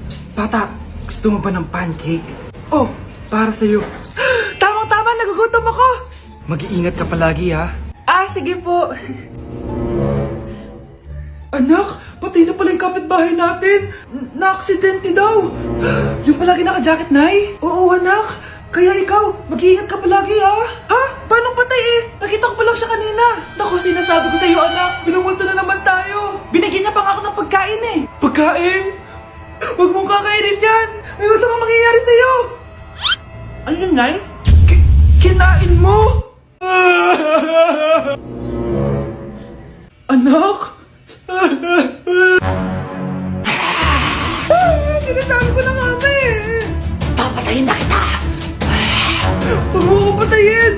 Psst, bata! Gusto mo ba ng pancake? Oh, para sa'yo. Tamang-tama, nagugutom ako! Mag-iingat ka palagi, ha? Ah, sige po. Anak, patay na pala yung kapitbahay natin. Na-aksidente daw. Yung palagi naka-jacket, Nay? Oo, anak. Kaya ikaw, mag-iingat ka palagi, ha? Ha? Paano patay eh? Nakita ko pa lang siya kanina. Naku, sinasabi ko sa'yo, anak. Binumulto na naman tayo. Binigyan niya pa nga ako ng pagkain eh. Pagkain? Huwag mong kakainin yan. May masamang mangyayari sa'yo. Ano yun, Nay? Kinain mo? Anak? Sinasabi ko na nga ba eh. Papatayin na kita. Huwag mo ko patayin.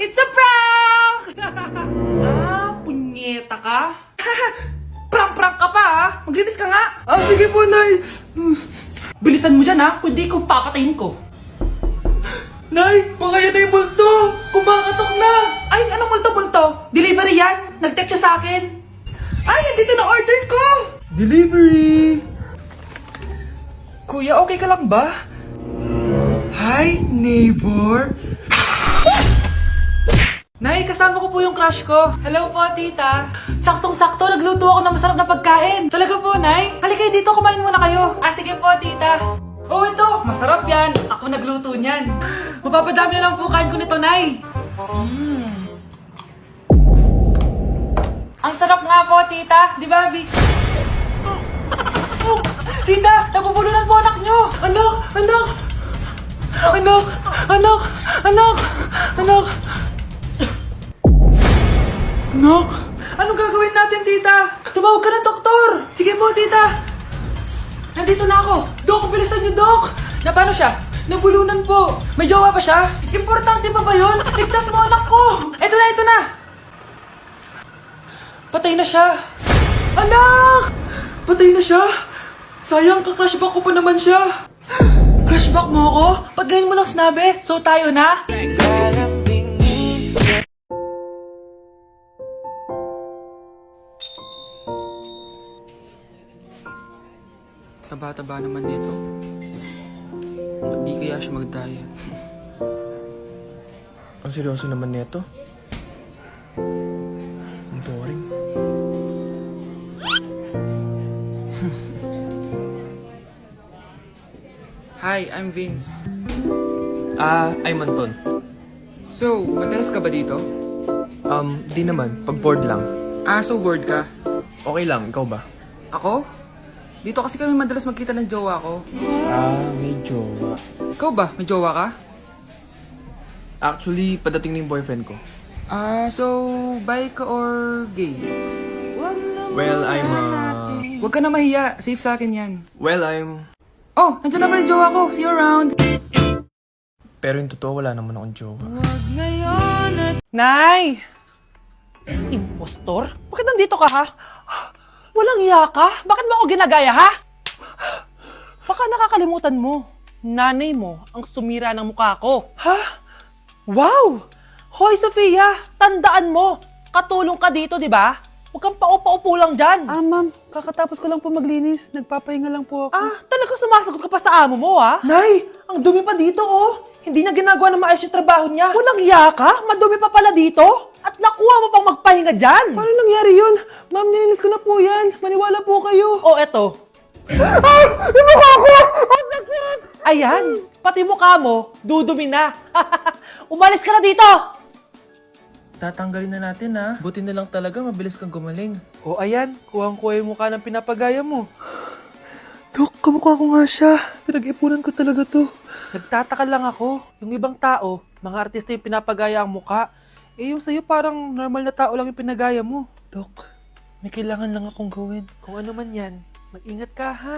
It's a prank! Punyeta ka? Prank-prank ka pa ha? Maglinis ka nga. Sige po, Nay. Bilisan mo dyan ha, kundi ko papatayin ko. Nay, baka yan na yung multo! Kumakatok na! Ay, anong multo-multo? Delivery yan? Nag-text siya sa akin. Ay, andito na order ko! Delivery! Kuya, okay ka lang ba? Hi, neighbor! Nay, kasama ko po yung crush ko. Hello po, tita. Saktong-sakto, nagluto ako ng masarap na pagkain. Talaga po, Nay? Halika dito, kumain muna kayo. Sige po, tita. Oh, ito! Masarap yan! Ako nagluto niyan. Mapapadami na lang po kain ko nito, Nay. Ang sarap nga po, tita. Di ba, Vic? Tita! Nabubulunan po anak nyo! Anak! Anak! Anak! Anak! Anak! Anak! Anak! Anong gagawin natin, tita? Tumawag ka ng doktor! Sige po, tita! Nandito na ako! Dok, bilisan niyo, Dok! Na paano siya? Nabulunan po! May jowa pa siya? Importante pa ba yun? Ligtas mo anak ko! Ito na, ito na! Patay na siya! Anak! Patay na siya! Sayang, ka-crushback ko pa naman siya! Crushback mo ako? Ba't ganyan mo lang sinabi? So tayo na? Taba-taba naman nito. Ba't di kaya siya mag-diet? Ang seryoso naman nito. Ang boring. Hi, I'm Vince. I'm Anton. So, madalas ka ba dito? Di naman. Pag bored lang. So bored ka? Okay lang, ikaw ba? Ako? Dito kasi kami madalas magkita ng jowa ko. May jowa. Ikaw ba? May jowa ka? Actually, padating na yung boyfriend ko. So, bi ka or gay? Well, Huwag ka na mahiya. Safe sa akin yan. Oh, nandiyan na pala yung jowa ko. See you around. Pero yung totoo, wala naman akong jowa. Nay! Impostor? Bakit nandito ka, ha? Walang iya ka? Bakit mo ako ginagaya, ha? Baka nakakalimutan mo. Nanay mo ang sumira ng mukha ko. Ha? Wow! Hoy, Sofia! Tandaan mo! Katulong ka dito, di ba? Huwag kang paupa-upo lang dyan. Ma'am, kakatapos ko lang po maglinis. Nagpapahinga lang po ako. Talaga sumasagot ka pa sa amo mo, ha? Nay! Ang dumi pa dito, oh! Hindi niya ginagawa ng maayos yung trabaho niya. Walang iya ka? Madumi pa pala dito? At nakuha mo pang magpahinga dyan. Paano nangyari yun? Ma'am, nilinis ko na po yan. Maniwala po kayo. Oh, eto. Yung mukha ko! Ang sakit! Ayan, pati mukha mo, dudumi na. Umalis ka na dito! Tatanggalin na natin, ha? Buti na lang talaga, mabilis kang gumaling. O ayan, kuhang-kuha yung mukha ng pinapagaya mo. Dok, kamukha ko nga siya. Pinag-ipunan ko talaga to. Nagtataka lang ako. Yung ibang tao, mga artista yung pinapagaya ang mukha. Eh yung sa'yo parang normal na tao lang yung pinagaya mo. Dok, may kailangan lang akong gawin. Kung ano man yan, mag-ingat ka, ha?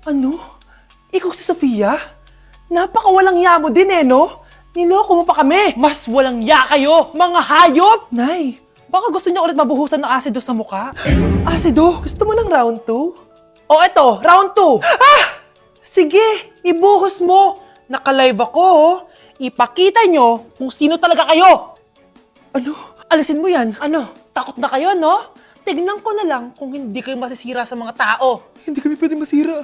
Ano? Ikaw si Sofia? Napakawalang ya mo din eh, no? Niloko mo pa kami! Mas walang ya kayo, mga hayop! Nay, Baka gusto niya ulit mabuhusan ng asido sa mukha. Asido, gusto mo ng round 2? O eto, round 2. Sige, ibuhos mo. Naka-live ako, oh. Ipakita nyo kung sino talaga kayo. Ano? alisin mo yan. Ano, takot na kayo, no? Tignan ko na lang kung hindi kayo masisira sa mga tao. Hindi kami pwede masira.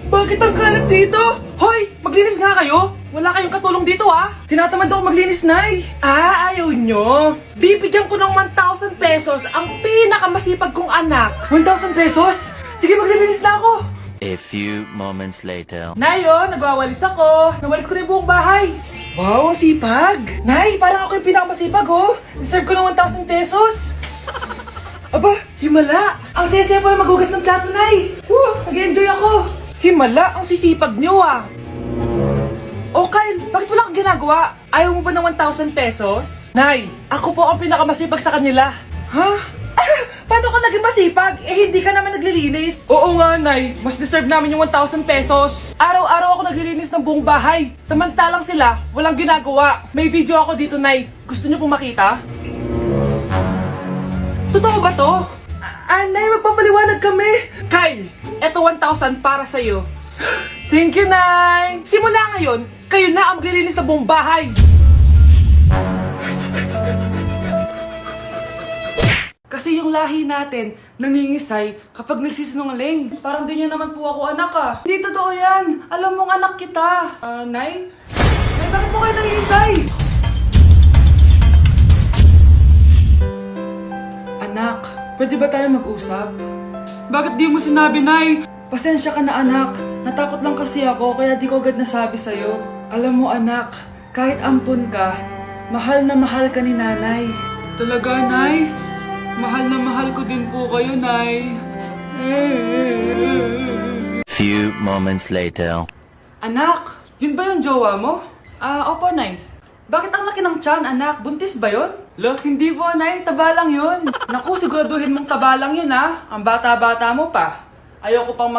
Bakit ang kalat dito? Hoy, maglinis nga kayo! Wala kayong katulong dito ah! Tinatamad ako maglinis, Nay! Ah, ayaw nyo! Bibigyan ko ng 1,000 pesos ang pinakamasipag kong anak! 1,000 pesos? Sige, maglilinis na ako! A few moments later. Nay, oh, nagwawalis ako! Nawalis ko na yung buong bahay! Wow, ang sipag! Nay, parang ako yung pinakamasipag, oh! Deserve ko ng 1,000 pesos! Aba, himala! Ang saya-saya pala maghugas ng plato, Nay! Nag-enjoy ako! Himala, ang sisipag nyo ah! Oh, Kyle, bakit wala kang ginagawa? Ayaw mo ba ng 1,000 pesos? Nay, ako po ang pinakamasipag sa kanila. Ha? Paano ka naging masipag? Eh, hindi ka naman naglilinis. Oo nga, Nay. Mas deserve namin yung 1,000 pesos. Araw-araw ako naglilinis ng buong bahay. Samantalang sila, walang ginagawa. May video ako dito, Nay. Gusto niyo pong makita? Totoo ba to? Nay, magpapaliwanag kami. Kyle, eto 1,000 para sa'yo. Thank you, Nay! Simula ngayon, kayo na ang maglilinis ng buong bahay. Kasi yung lahi natin, nangingisay kapag nagsisinungaling. Parang di niyo naman po ako anak ah. Hindi totoo yan. Alam mong anak kita. Nay? Nay, bakit mo kayo nangingisay? Anak, pwede ba tayo mag-usap? Bakit di mo sinabi, Nay? Pasensya ka na, anak. Natakot lang kasi ako, kaya di ko agad nasabi sa'yo. Alam mo, anak, kahit ampun ka, mahal na mahal ka ni nanay. Talaga, Nay? Mahal na mahal ko din po kayo, Nay. Few moments later. Anak, yun ba yung jowa mo? Opo, Nay. Bakit ang laki ng tiyan, anak? Buntis ba yun? Lo, hindi po, Nay. Taba lang yun. Naku, siguraduhin mong taba lang yun, ha? Ang bata-bata mo pa. Ayoko pang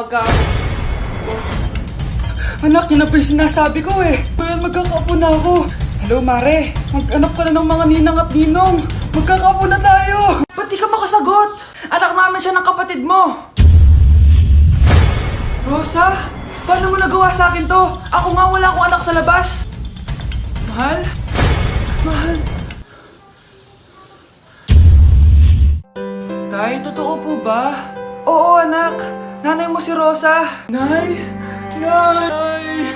Anak, yun na po yung sinasabi ko eh. Well, magkakaapo na ako. Hello, Mare. Mag-anak ka na ng mga ninang at ninong. Magkakaapo na tayo. Ba't di ka makasagot? Anak namin siya ng kapatid mo. Rosa, paano mo nagawa sa akin to? Ako nga wala akong anak sa labas. Mahal? Mahal? Tay, totoo po ba? Oo, anak. Nanay mo si Rosa. Nay? Nay!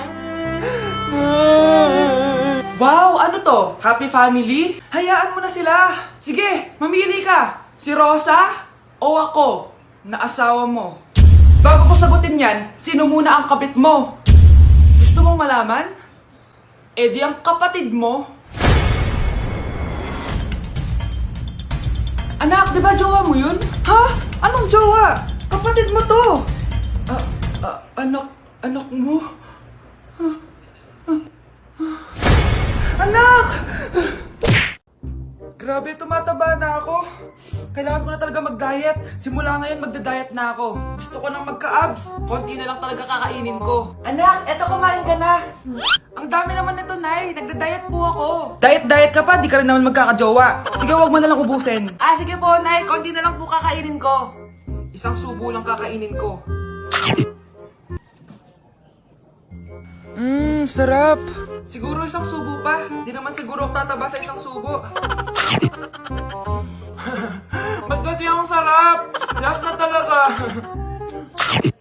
Nay! Wow, ano to? Happy family? Hayaan mo na sila. Sige, mamili ka. Si Rosa o ako na asawa mo? Bago ko sagutin yan, sino muna ang kabit mo? Gusto mong malaman? Eh di ang kapatid mo. Anak, di ba jowa mo yun? Ha? Anong jowa? Kapatid mo to. Anak mo? Anak! Grabe, tumataba na ako. Kailangan ko na talaga mag-diet. Simula ngayon, magda-diet na ako. Gusto ko nang magka-abs. Konti na lang talaga kakainin ko. Anak, eto kumain ka na. Ang dami naman nito, Nay. Nagda-diet po ako. Diet ka pa? Di ka rin naman magkakajowa. Sige, wag mo na lang ubusin. Sige po, Nay. Konti na lang po kakainin ko. Isang subo lang kakainin ko. Sarap. Siguro isang subo pa. Di naman siguro ako tataba sa isang subo. Ba't kasi ang sarap? Last na talaga.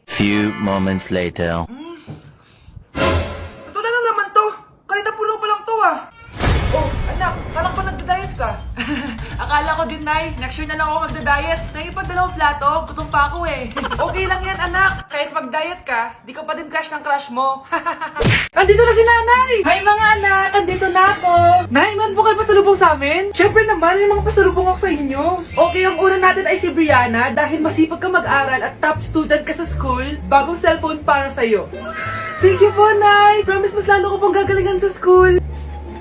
Few moments later. Ito na naman to. Kanina puno pa lang to ah. Oh, anak, kala ko nagda-diet ka. Akala ko din, Nay. Next year na lang ako magda-diet. Naipad dalawang plato, gutom pa ako eh. Okay lang yan, anak. Kahit mag-diet ka, di ka pa din crush ng crush mo. Andito na si Nanay! Hi mga anak! Andito na ako! Nay, man po kayo pasalubong sa amin? Siyempre naman, may mga pasalubong ako sa inyo. Okay, ang una natin ay si Brianna dahil masipag ka mag-aral at top student ka sa school. Bagong cellphone para sa'yo. Thank you po, Nay! Promise mas lalo ko pong gagalingan sa school.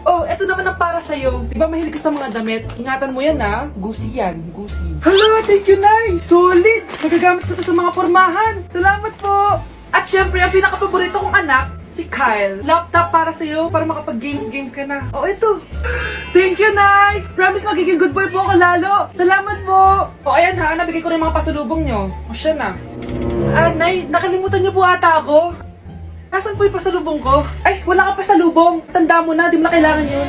Oh, eto naman ang para sa'yo. Di ba mahilig ka sa mga damit? Ingatan mo yan ha. Gucci yan. Gucci. Hala, thank you, Nay! Solid! Magagamit ko to sa mga pormahan. Salamat po! At syempre, ang pinaka-paborito kong anak, si Kyle. Laptop para sa'yo, para makapag-games ka na. Oh, ito! Thank you, Nay! Promise magiging good boy po ako lalo. Salamat po! O, ayan ha, nabigay ko na yung mga pasalubong nyo. O, siya na. Nay, nakalimutan niyo po ata ako. Nasaan po yung pasalubong ko? Ay, wala kang pasalubong. Tanda mo na, di mo na kailangan yun.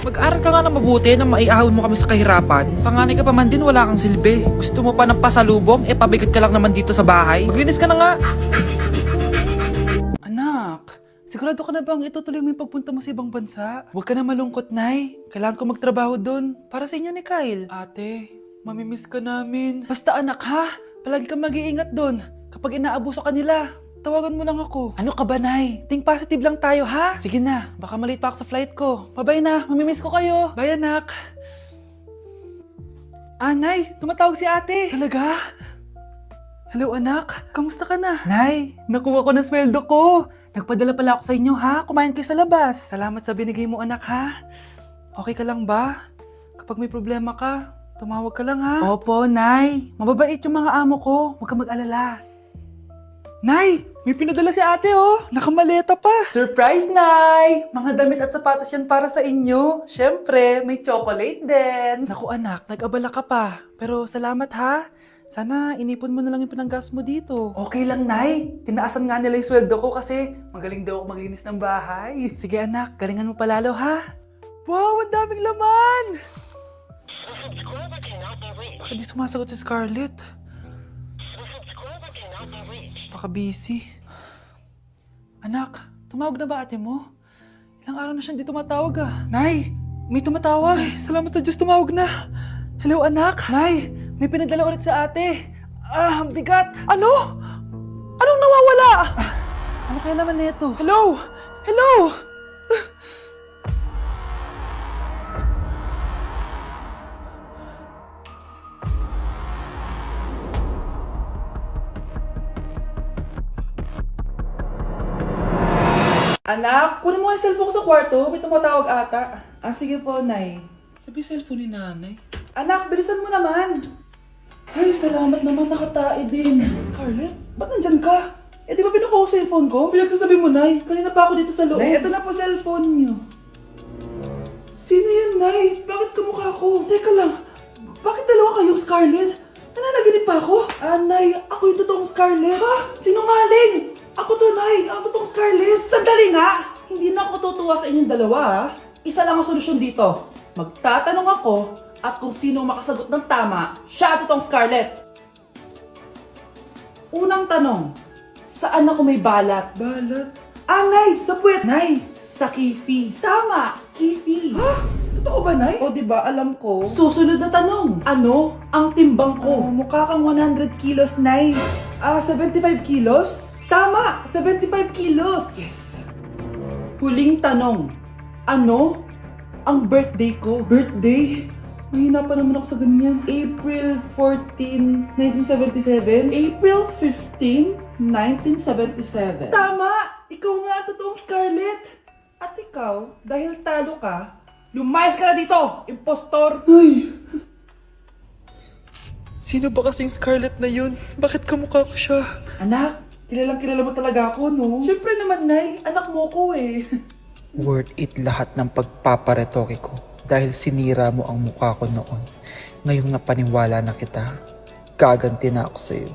Mag-aral ka nga na mabuti na maiahon mo kami sa kahirapan. Panganay ka pa man din, wala kang silbi. Gusto mo pa ng pasalubong, pabigat ka lang naman dito sa bahay. Maglinis ka na nga. Anak, sigurado ka na bang itutuloy mo yung pagpunta mo sa ibang bansa? Huwag ka na malungkot, Nay. Kailangan ko magtrabaho doon. Para sa inyo ni Kyle. Ate, mamimiss ka namin. Basta anak ha, palagi kang mag-iingat doon. Kapag inaabuso ka nila, tawagan mo lang ako. Ano ka ba, Nay? Think positive lang tayo, ha? Sige na, baka malate pa ako sa flight ko. Bye-bye na, mamimiss ko kayo. Bye, anak. Nay, tumatawag si ate. Talaga? Hello, anak. Kamusta ka na? Nay, nakuha ko na sweldo ko. Nagpadala pala ako sa inyo, ha? Kumain kayo sa labas. Salamat sa binigay mo, anak, ha? Okay ka lang ba? Kapag may problema ka, tumawag ka lang, ha? Opo, Nay. Mababait yung mga amo ko. Huwag ka mag-alala. Nay, may pinadala si ate, oh. Nakamaleta pa. Surprise, Nay! Mga damit at sapatos yan para sa inyo. Siyempre, may chocolate din. Naku, anak, nag-abala ka pa. Pero salamat, ha? Sana inipon mo na lang yung pinanggas mo dito. Okay lang, Nay. Tinaasan nga nila yung sweldo ko kasi magaling daw ako maglinis ng bahay. Sige, anak. Galingan mo palalo, ha? Wow, ang daming laman! Bakit di sumasagot si Scarlett? Baka busy. Anak, tumawag na ba ate mo? Ilang araw na siyang di tumatawag ah. Nay, may tumatawag. Ay, salamat sa Diyos, tumawag na. Hello anak. Nay, may pinadala ulit sa ate. Ang bigat. Ano? Anong nawawala? Ano kaya naman nito? Hello? Hello? Anak, kunin mo yung cellphone ko sa kwarto. May tumatawag ata. Sige po, Nay. Sabi cellphone ni nanay. Anak, bilisan mo naman. Ay, salamat naman. Nakatae din. Scarlett, ba't nandyan ka? Di ba pinukuha ko sa cellphone ko? Pinagsasabi mo, Nay. Kanina pa ako dito sa loob. Nay, ito na po cellphone niyo. Sino yan, Nay? Bakit kamukha ko? Teka lang. Bakit dalawa kayong Scarlett? Nananaginip pa ako? Nay, ako yung totoong Scarlett. Ha? Sinungaling? Ako to, Nay. Ang totoong Scarlett. Sandali nga. Hindi na ako tutuwa sa inyong dalawa, ha? Isa lang ang solusyon dito. Magtatanong ako at kung sino makasagot ng tama, siya ang totoong Scarlett. Unang tanong, saan ako may balat? Balat? Nay, sa puwet. Nay, sa kifi. Tama, kifi. Ha? Totoo ba, Nay? O, diba, alam ko. Susunod na tanong. Ano ang timbang ko? Mukha kang 100 kilos, Nay. 75 kilos? Tama, 75 kilos. Yes. Huling tanong. Ano ang birthday ko? Birthday? Mahina pa naman ako sa ganyan. April 14, 1977? April 15, 1977. Tama! Ikaw nga ang totoong Scarlett! At ikaw, dahil talo ka, lumayas ka na dito, impostor! Ay! Sino ba kasing Scarlett na yun? Bakit kamukha ko siya? Anak, kilala mo talaga ako, no? Siyempre naman, Nay. Anak mo ko eh. Worth it lahat ng pagpaparetoke ko dahil sinira mo ang mukha ko noon. Ngayong napaniwala na kita, gaganti na ako sa'yo.